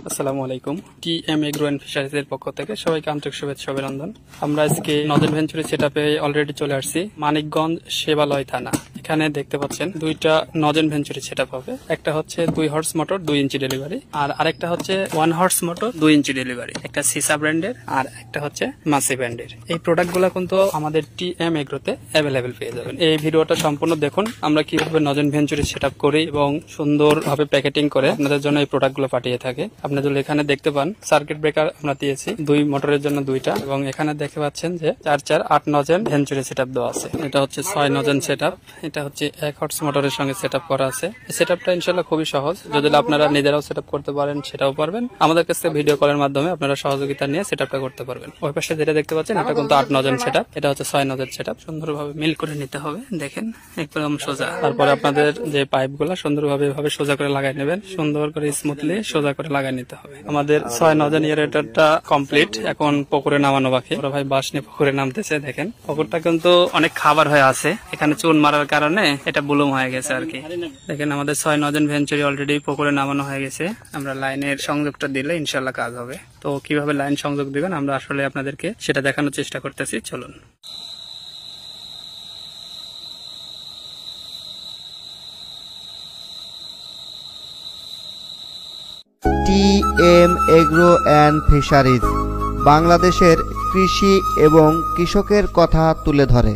আসসালামু আলাইকুম। TM agro and ফিশারিজের পক্ষ থেকে সবাইকে আন্তরিক শুভেচ্ছা অভিনন্দন। আমরা আজকে নজেল ভেঞ্চুরি সেটআপে অলরেডি চলে আসছি মানিকগঞ্জ সেবালয় থানা। এখানে দেখতে পাচ্ছেন দুইটা নজেল ভেঞ্চুরি সেটআপ হবে। একটা হচ্ছে 2 হর্স মোটর 2 ইঞ্চি ডেলিভারি, আর আরেকটা হচ্ছে 1 হর্স মোটর 2 ইঞ্চি ডেলিভারি। একটা সিসা ব্র্যান্ডের আর একটা হচ্ছে মাসি ব্র্যান্ডের। এই প্রোডাক্টগুলো কিন্তু আমাদের টিএম এগ্রোতে অ্যাভেলেবেল পেয়ে যাবেন। এই ভিডিওটা সম্পূর্ণ দেখুন আমরা কিভাবে নজেল ভেঞ্চুরি সেটআপ করি এবং সুন্দরভাবে প্যাকেটিং করে আপনাদের জন্য এই প্রোডাক্টগুলো পাঠিয়ে থাকে। আপনাদের এখানে দেখতে পান সার্কিট ব্রেকার আমরা দিয়েছি 2 মোটরের জন্য 2টা, এবং এখানে দেখতে পাচ্ছেন যে 4-4-8 নজেল ভেঞ্চুরি সেটআপ দেওয়া আছে। এটা হচ্ছে 6 নজেল সেটআপ। এটা হচ্ছে 1 হর্স মোটরের সঙ্গে সেটআপ করা আছে। এই সেটআপটা ইনশাআল্লাহ খুবই সহজ। যদি আপনারা নিজেরাও সেটআপ করতে পারেন সেটাও পারবেন, আমাদের কাছে ভিডিও কলের মাধ্যমে আপনারা সহযোগিতা নিয়ে সেটআপটা করতে পারবেন। ওই পাশে যেটা দেখতে পাচ্ছেন এটা কিন্তু 8 নজেল সেটআপ, এটা হচ্ছে 6 নজেল সেটআপ। সুন্দরভাবে মিল করে নিতে হবে, দেখেন একদম সোজা। তারপরে আপনাদের যে পাইপগুলো সুন্দরভাবে এভাবে সোজা করে লাগাই নেবেন, সুন্দর করে স্মুথলি সোজা করে লাগাই নিতে হবে। আমাদের 6 নজেল এয়ারেটরটা কমপ্লিট, এখন পুকুরে নামানো বাকি। ওরা ভাই বাঁশ নিয়ে পুকুরে নামতেছে। দেখেন পুকুরটা কিন্তু অনেক খাবার হয়ে আছে, এখানে চুন মারার কারণে এটা বুলুম হয়ে গেছে আর কি। দেখেন আমাদের 6 নজেল ভেঞ্চুরি অলরেডি পুকুরে নামানো হয়ে গেছে। আমরা লাইনের সংযোগটা দিলে ইনশাল্লাহ কাজ হবে। তো কিভাবে লাইন সংযোগ দিবেন আমরা আসলে আপনাদেরকে সেটা দেখানোর চেষ্টা করতেছি, চলুন। টিএম এগ্রো অ্যান্ড ফিশারিজ বাংলাদেশের কৃষি এবং কৃষকের কথা তুলে ধরে।